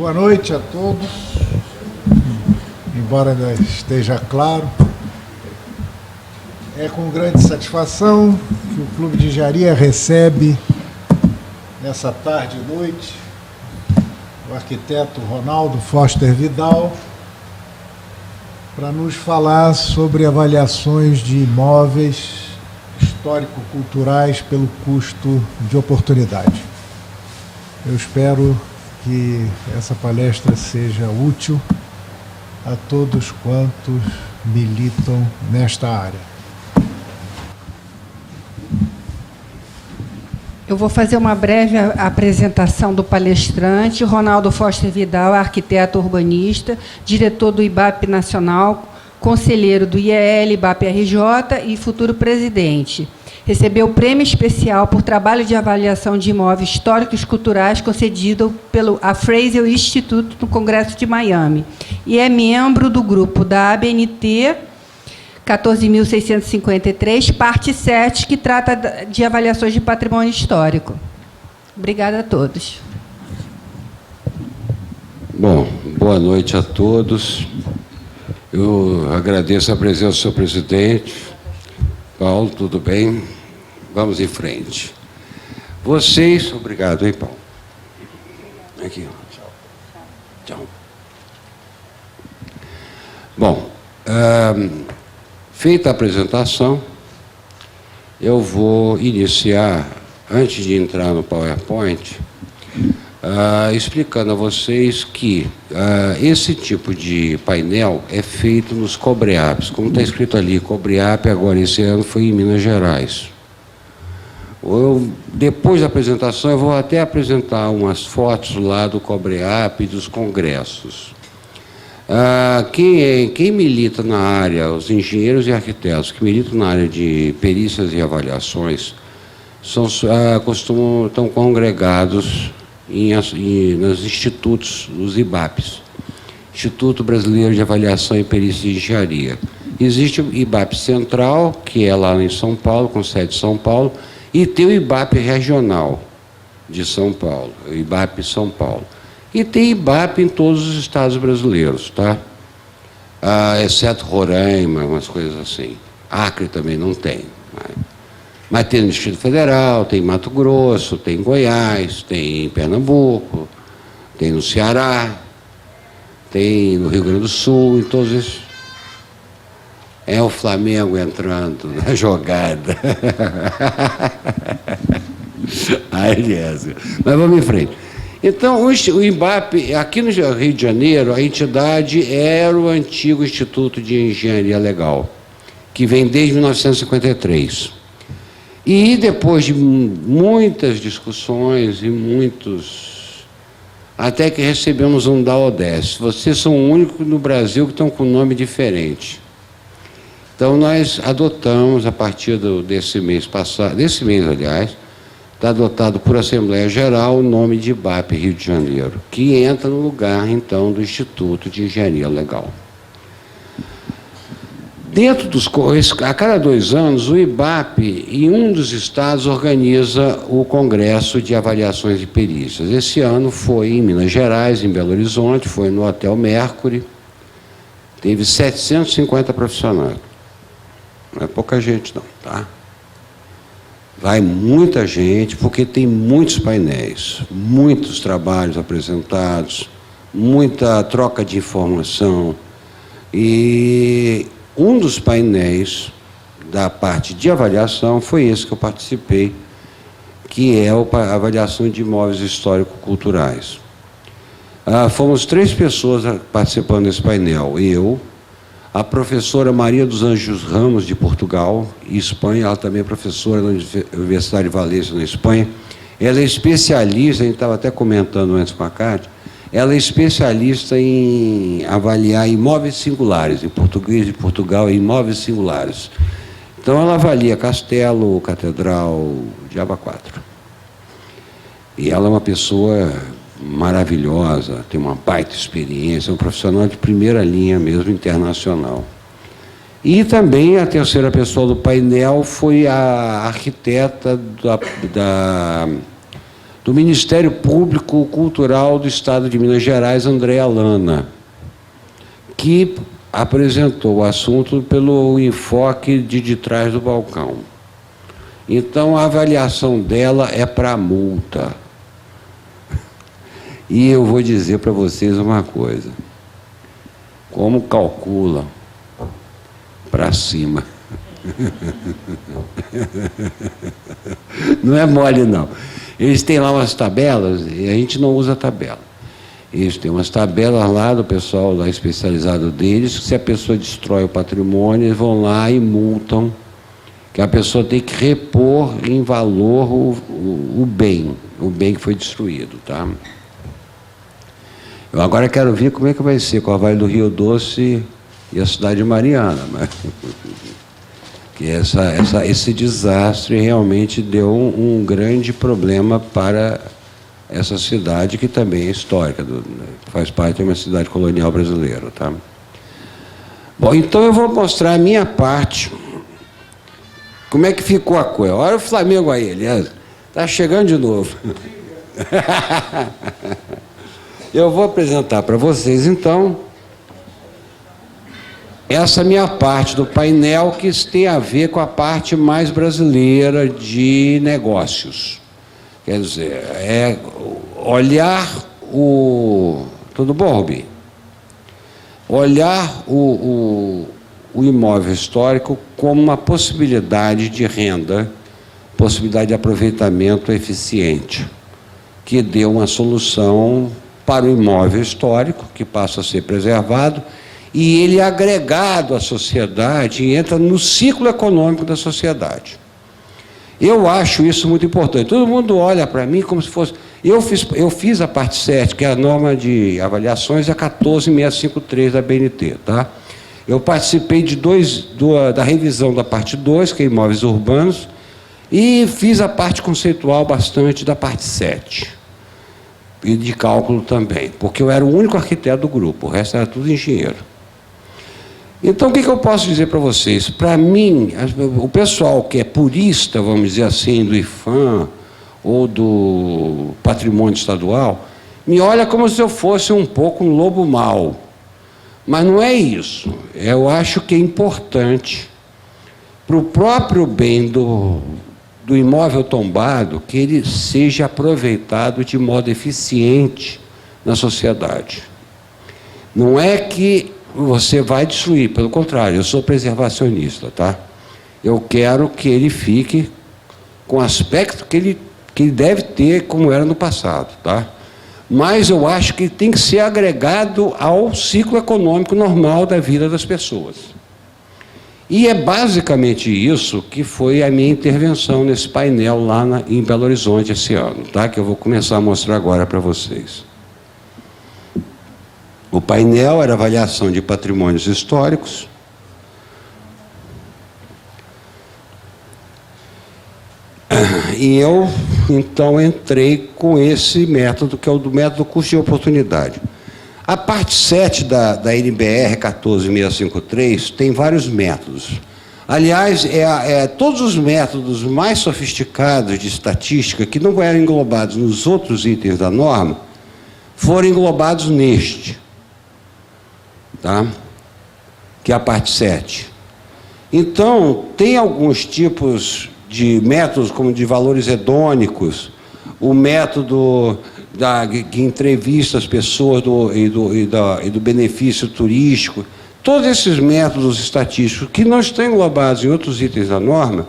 Boa noite a todos. Embora ainda esteja claro, é com grande satisfação que o Clube de Engenharia recebe, nessa tarde e noite, o arquiteto Ronaldo Foster Vidal, para nos falar sobre avaliações de imóveis histórico-culturais pelo custo de oportunidade. Eu espero que essa palestra seja útil a todos quantos militam nesta área. Eu vou fazer uma breve apresentação do palestrante, Ronaldo Foster Vidal, arquiteto urbanista, diretor do IBAP Nacional, conselheiro do IEL, IBAP RJ e futuro presidente. Recebeu o prêmio especial por trabalho de avaliação de imóveis históricos culturais concedido pelo Fraser Institute no Congresso de Miami. E é membro do grupo da ABNT 14.653, parte 7, que trata de avaliações de patrimônio histórico. Obrigada a todos. Bom, boa noite a todos. Eu agradeço a presença do senhor presidente. Paulo, tudo bem? Vamos em frente. Vocês... Obrigado, hein, Paulo? Aqui. Tchau. Bom, feita a apresentação, eu vou iniciar, antes de entrar no PowerPoint, explicando a vocês que esse tipo de painel é feito nos Cobreaps. Como está escrito ali, Cobreap agora esse ano foi em Minas Gerais. Depois da apresentação, eu vou até apresentar umas fotos lá do Cobreap e dos congressos. Quem milita na área, os engenheiros e arquitetos que militam na área de perícias e avaliações, estão congregados nos institutos, os IBAPs, Instituto Brasileiro de Avaliação e Perícia de Engenharia. Existe o IBAP Central, que é lá em São Paulo, com sede em São Paulo, e tem o IBAP Regional de São Paulo, o IBAP São Paulo. E tem IBAP em todos os estados brasileiros, tá? Exceto Roraima, umas coisas assim. Acre também não tem. Mas tem no Distrito Federal, tem em Mato Grosso, tem em Goiás, tem em Pernambuco, tem no Ceará, tem no Rio Grande do Sul, em todos esses. É o Flamengo entrando na jogada. Mas vamos em frente. Então, o IBAP, aqui no Rio de Janeiro, a entidade era o antigo Instituto de Engenharia Legal, que vem desde 1953. E depois de muitas discussões e até que recebemos um da ODS. Vocês são o único no Brasil que estão com nome diferente. Então, nós adotamos, a partir desse mês passado, aliás, está adotado por Assembleia Geral o nome de IBAP Rio de Janeiro, que entra no lugar, então, do Instituto de Engenharia Legal. A cada 2 anos, o IBAP, em um dos estados, organiza o Congresso de Avaliações de Perícias. Esse ano foi em Minas Gerais, em Belo Horizonte, foi no Hotel Mercury, teve 750 profissionais. Não é pouca gente, não, tá? Vai muita gente, porque tem muitos painéis, muitos trabalhos apresentados, muita troca de informação. E um dos painéis da parte de avaliação foi esse que eu participei, que é a avaliação de imóveis histórico-culturais. Fomos 3 pessoas participando desse painel. Eu, a professora Maria dos Anjos Ramos, de Portugal e Espanha, ela também é professora na Universidade de Valência, na Espanha. Ela é especialista, a gente estava até comentando antes com a Cátia, ela é especialista em avaliar imóveis singulares, em português de Portugal, imóveis singulares. Então, ela avalia castelo, catedral, diabo 4. E ela é uma pessoa maravilhosa, tem uma baita experiência, é um profissional de primeira linha mesmo, internacional. E também a terceira pessoa do painel foi a arquiteta do Ministério Público Cultural do Estado de Minas Gerais, Andréa Lana, que apresentou o assunto pelo enfoque de trás do balcão. Então, a avaliação dela é para multa. E eu vou dizer para vocês uma coisa. Como calcula para cima? Não é mole, não. Eles têm lá umas tabelas e a gente não usa tabela. Eles têm umas tabelas lá do pessoal lá especializado deles, que se a pessoa destrói o patrimônio, eles vão lá e multam, que a pessoa tem que repor em valor o bem que foi destruído, tá? Eu agora quero ver como é que vai ser com a Vale do Rio Doce e a cidade de Mariana, mas que esse desastre realmente deu um grande problema para essa cidade, que também é histórica, faz parte de uma cidade colonial brasileira, tá? Bom, então eu vou mostrar a minha parte, como é que ficou a coisa. Olha o Flamengo aí, aliás, está chegando de novo. Eu vou apresentar para vocês, então, essa minha parte do painel, que tem a ver com a parte mais brasileira de negócios. Quer dizer, é olhar o... Tudo bom, Rubi? Olhar o imóvel histórico como uma possibilidade de renda, possibilidade de aproveitamento eficiente, que dê uma solução para o imóvel histórico, que passa a ser preservado, e ele é agregado à sociedade e entra no ciclo econômico da sociedade. Eu acho isso muito importante. Todo mundo olha para mim como se fosse... Eu fiz a parte 7, que é a norma de avaliações, a 14653 da BNT, tá? Eu participei da revisão da parte 2, que é imóveis urbanos, e fiz a parte conceitual bastante da parte 7. E de cálculo também, porque eu era o único arquiteto do grupo, o resto era tudo engenheiro. Então, o que eu posso dizer para vocês? Para mim, o pessoal que é purista, vamos dizer assim, do IFAM ou do patrimônio estadual, me olha como se eu fosse um pouco um lobo mau. Mas não é isso. Eu acho que é importante, para o próprio bem do imóvel tombado, que ele seja aproveitado de modo eficiente na sociedade. Não é que você vai destruir, pelo contrário, eu sou preservacionista, tá? Eu quero que ele fique com o aspecto que ele deve ter, como era no passado, tá? Mas eu acho que ele tem que ser agregado ao ciclo econômico normal da vida das pessoas. E é basicamente isso que foi a minha intervenção nesse painel lá em Belo Horizonte esse ano, tá? Que eu vou começar a mostrar agora para vocês. O painel era avaliação de patrimônios históricos. E eu, então, entrei com esse método, que é o do método custo de oportunidade. A parte 7 da NBR 14653 tem vários métodos. Aliás, todos os métodos mais sofisticados de estatística, que não eram englobados nos outros itens da norma, foram englobados neste, tá? Que é a parte 7. Então, tem alguns tipos de métodos, como de valores hedônicos, o método que entrevista as pessoas e do benefício turístico, todos esses métodos estatísticos que não estão englobados em outros itens da norma,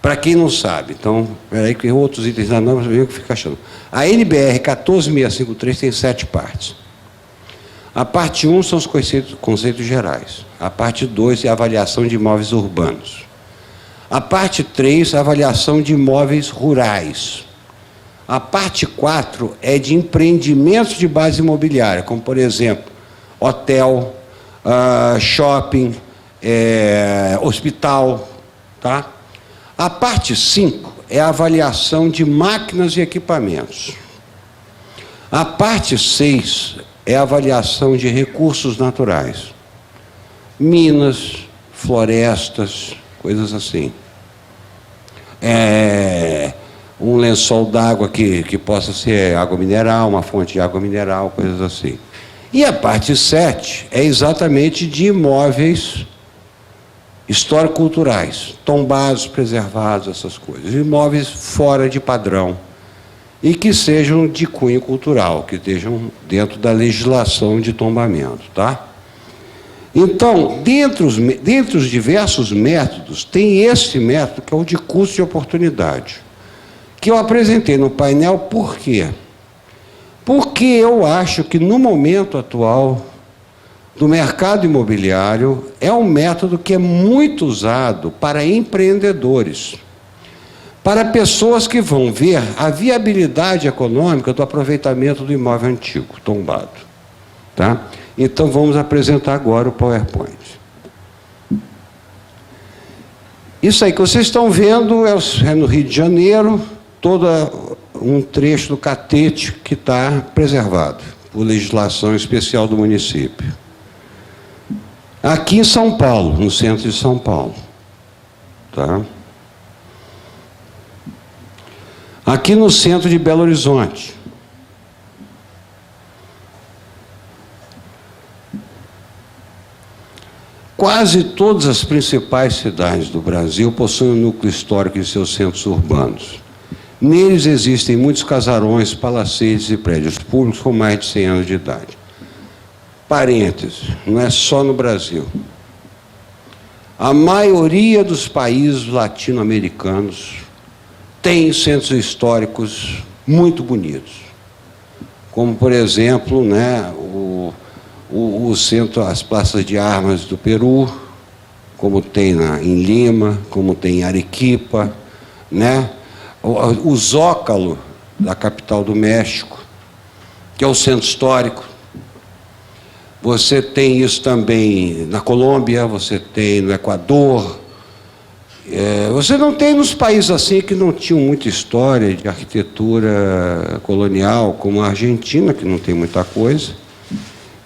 para quem não sabe. Então, peraí, que outros itens da norma, eu fico achando. A NBR 14653 tem 7 partes. A parte 1 são os conceitos gerais. A parte 2 é a avaliação de imóveis urbanos. A parte 3 é a avaliação de imóveis rurais. A parte 4 é de empreendimentos de base imobiliária, como, por exemplo, hotel, shopping, hospital, tá? A parte 5 é a avaliação de máquinas e equipamentos. A parte 6 é a avaliação de recursos naturais. Minas, florestas, coisas assim. um lençol d'água que possa ser água mineral, uma fonte de água mineral, coisas assim. E a parte 7 é exatamente de imóveis histórico-culturais, tombados, preservados, essas coisas. Imóveis fora de padrão e que sejam de cunho cultural, que estejam dentro da legislação de tombamento, tá? Então, dentre os diversos métodos, tem esse método que é o de custo de oportunidade, que eu apresentei no painel. Por quê? Porque eu acho que no momento atual do mercado imobiliário é um método que é muito usado para empreendedores, para pessoas que vão ver a viabilidade econômica do aproveitamento do imóvel antigo, tombado. Tá? Então, vamos apresentar agora o PowerPoint. Isso aí que vocês estão vendo é no Rio de Janeiro, todo um trecho do Catete que está preservado, por legislação especial do município. Aqui em São Paulo, no centro de São Paulo. Tá? Aqui no centro de Belo Horizonte. Quase todas as principais cidades do Brasil possuem um núcleo histórico em seus centros urbanos. Neles existem muitos casarões, palacetes e prédios públicos com mais de 100 anos de idade. Parênteses, não é só no Brasil. A maioria dos países latino-americanos tem centros históricos muito bonitos. Como, por exemplo, né, o centro, as praças de armas do Peru, como tem em Lima, como tem em Arequipa, né? O Zócalo, da capital do México, que é o centro histórico. Você tem isso também na Colômbia, você tem no Equador. Você não tem nos países assim que não tinham muita história de arquitetura colonial, como a Argentina, que não tem muita coisa,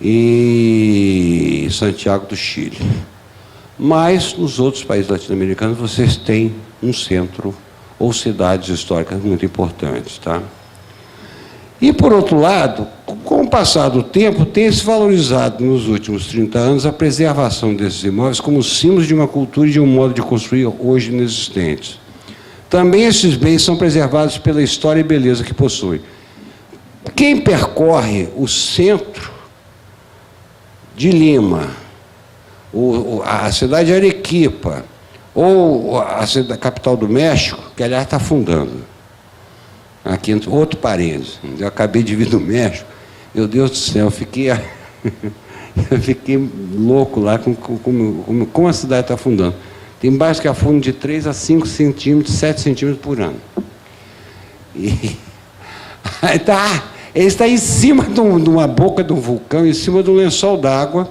e Santiago do Chile. Mas nos outros países latino-americanos vocês têm um centro ou cidades históricas muito importantes, tá? E, por outro lado, com o passar do tempo, tem se valorizado nos últimos 30 anos a preservação desses imóveis como símbolos de uma cultura e de um modo de construir hoje inexistentes. Também esses bens são preservados pela história e beleza que possuem. Quem percorre o centro de Lima, a cidade de Arequipa, ou a capital do México, que aliás está afundando. Aqui, outro parênteses, eu acabei de vir do México, meu Deus do céu, eu fiquei louco lá como a cidade está afundando. Tem bairros que afundam de 3 a 5 centímetros, 7 centímetros por ano. E ele está em cima de uma boca de um vulcão, em cima de um lençol d'água,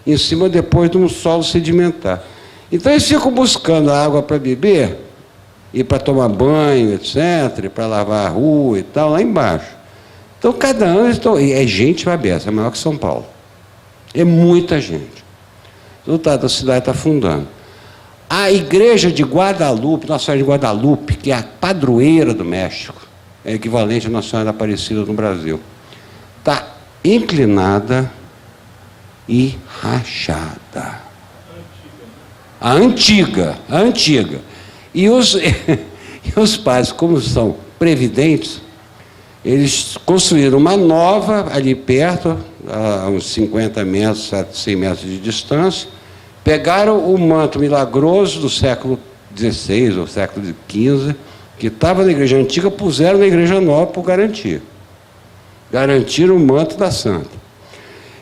em cima depois de um solo sedimentar. Então eles ficam buscando a água para beber, e para tomar banho, etc., para lavar a rua e tal, lá embaixo. Então, cada ano é gente aberta, é maior que São Paulo. É muita gente. O resultado da cidade está afundando. A igreja de Guadalupe, Nossa Senhora de Guadalupe, que é a padroeira do México, é equivalente à Nossa Senhora Aparecida no Brasil, está inclinada e rachada. A antiga. E os pais, como são previdentes, eles construíram uma nova ali perto, a uns 50 metros, 100 metros de distância, pegaram o manto milagroso do século XVI ou século XV, que estava na igreja antiga, puseram na igreja nova por garantir. Garantiram o manto da santa.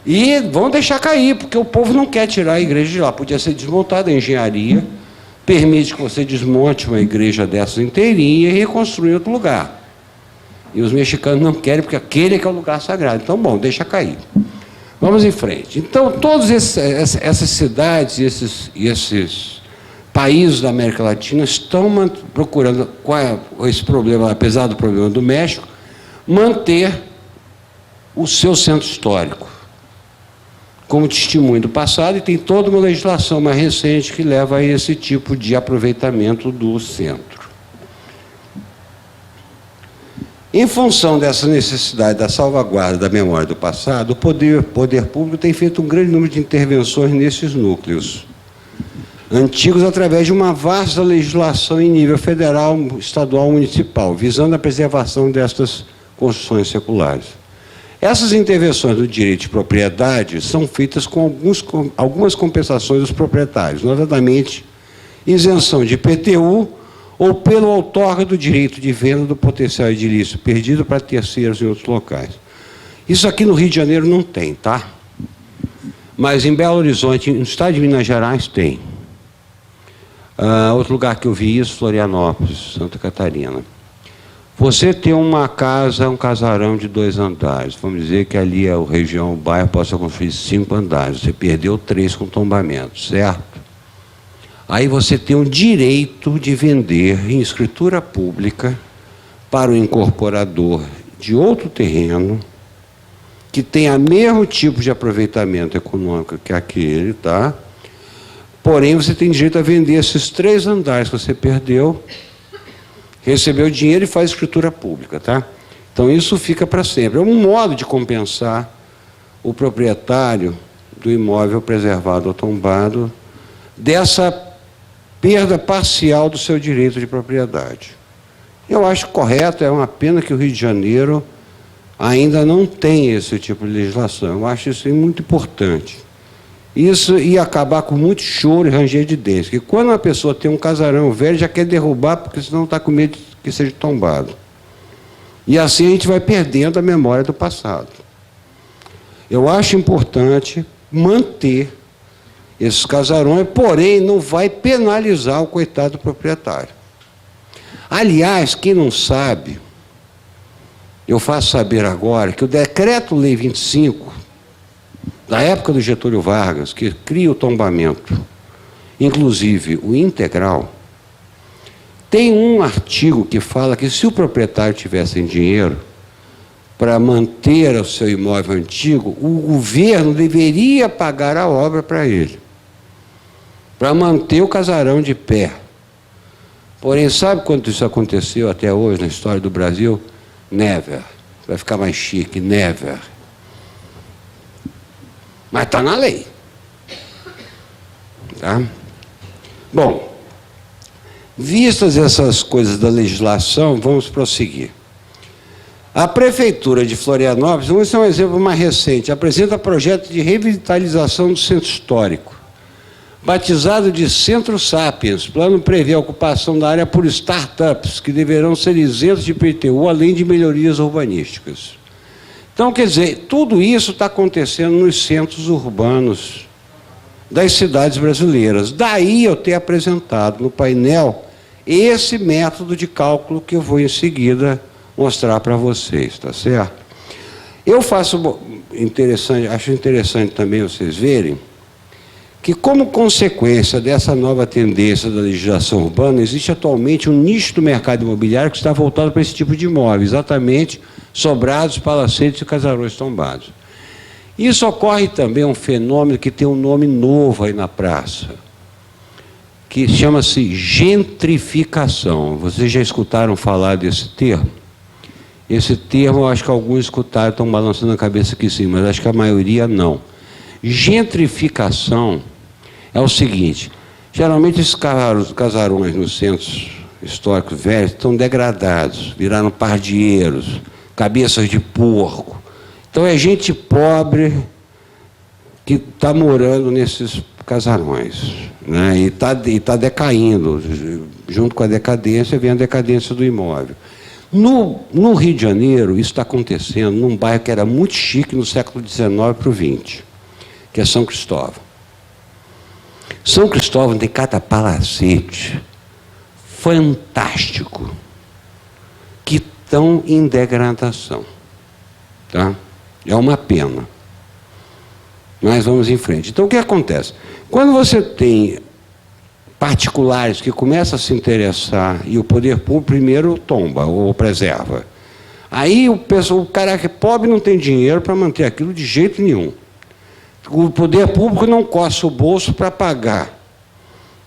E vão deixar cair, porque o povo não quer tirar a igreja de lá. Podia ser desmontada a engenharia, permite que você desmonte uma igreja dessas inteirinha e reconstrua em outro lugar. E os mexicanos não querem, porque aquele é que é o lugar sagrado. Então, bom, deixa cair. Vamos em frente. Então, todas essas cidades e esses países da América Latina estão procurando, com esse problema, apesar do problema do México, manter o seu centro histórico como testemunho do passado, e tem toda uma legislação mais recente que leva a esse tipo de aproveitamento do centro. Em função dessa necessidade da salvaguarda da memória do passado, o poder público tem feito um grande número de intervenções nesses núcleos antigos através de uma vasta legislação em nível federal, estadual, municipal, visando a preservação destas construções seculares. Essas intervenções do direito de propriedade são feitas com algumas compensações dos proprietários, notadamente isenção de IPTU ou pelo outorga do direito de venda do potencial edilício perdido para terceiros em outros locais. Isso aqui no Rio de Janeiro não tem, tá? Mas em Belo Horizonte, no estado de Minas Gerais, tem. Outro lugar que eu vi isso, Florianópolis, Santa Catarina. Você tem uma casa, um casarão de 2 andares. Vamos dizer que ali a região, o bairro, possa construir 5 andares. Você perdeu 3 com tombamento, certo? Aí você tem o direito de vender em escritura pública para o incorporador de outro terreno que tenha o mesmo tipo de aproveitamento econômico que aquele, tá? Porém, você tem direito a vender esses 3 andares que você perdeu, recebeu o dinheiro e faz escritura pública, tá? Então, isso fica para sempre. É um modo de compensar o proprietário do imóvel preservado ou tombado dessa perda parcial do seu direito de propriedade. Eu acho correto, é uma pena que o Rio de Janeiro ainda não tem esse tipo de legislação. Eu acho isso muito importante. Isso ia acabar com muito choro e ranger de dentes, que quando uma pessoa tem um casarão velho, já quer derrubar, porque senão está com medo que seja tombado. E assim a gente vai perdendo a memória do passado. Eu acho importante manter esses casarões, porém não vai penalizar o coitado do proprietário. Aliás, quem não sabe, eu faço saber agora que o Decreto-Lei 25, da época do Getúlio Vargas, que cria o tombamento, inclusive o integral, tem um artigo que fala que se o proprietário tivesse dinheiro para manter o seu imóvel antigo, o governo deveria pagar a obra para ele, para manter o casarão de pé. Porém, sabe quando isso aconteceu até hoje na história do Brasil? Never. Vai ficar mais chique, never. Mas está na lei. Tá? Bom, vistas essas coisas da legislação, vamos prosseguir. A Prefeitura de Florianópolis, vamos ter um exemplo mais recente, apresenta projeto de revitalização do centro histórico. Batizado de Centro Sapiens, o plano prevê a ocupação da área por startups, que deverão ser isentos de IPTU, além de melhorias urbanísticas. Então, quer dizer, tudo isso está acontecendo nos centros urbanos das cidades brasileiras. Daí eu ter apresentado no painel esse método de cálculo que eu vou em seguida mostrar para vocês, tá certo? Eu faço interessante, acho interessante também vocês verem que, como consequência dessa nova tendência da legislação urbana, existe atualmente um nicho do mercado imobiliário que está voltado para esse tipo de imóvel, exatamente sobrados, palacetes e casarões tombados. Isso ocorre também um fenômeno que tem um nome novo aí na praça, que chama-se gentrificação. Vocês já escutaram falar desse termo? Esse termo, eu acho que alguns escutaram, estão balançando a cabeça aqui sim, mas acho que a maioria não. Gentrificação é o seguinte: geralmente esses casarões nos centros históricos velhos estão degradados, viraram pardieiros, cabeças de porco. Então é gente pobre que está morando nesses casarões, né? E está decaindo. Junto com a decadência vem a decadência do imóvel. No Rio de Janeiro, isso está acontecendo num bairro que era muito chique no século XIX para o XX, que é São Cristóvão. São Cristóvão tem cada palacete fantástico que estão em degradação. Tá? É uma pena. Mas vamos em frente. Então, o que acontece? Quando você tem particulares que começam a se interessar e o poder público primeiro tomba ou preserva, aí o cara que é pobre não tem dinheiro para manter aquilo de jeito nenhum. O poder público não coça o bolso para pagar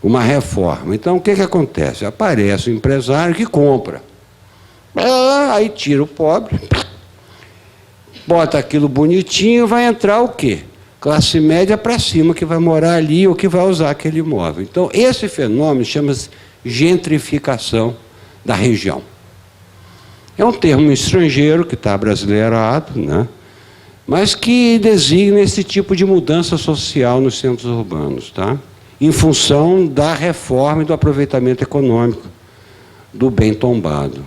uma reforma. Então, o que acontece? Aparece um empresário que compra. Aí tira o pobre, bota aquilo bonitinho, vai entrar o quê? Classe média para cima, que vai morar ali ou que vai usar aquele imóvel. Então, esse fenômeno chama-se gentrificação da região. É um termo estrangeiro que está brasileirado, né? Mas que designa esse tipo de mudança social nos centros urbanos, tá? Em função da reforma e do aproveitamento econômico do bem tombado.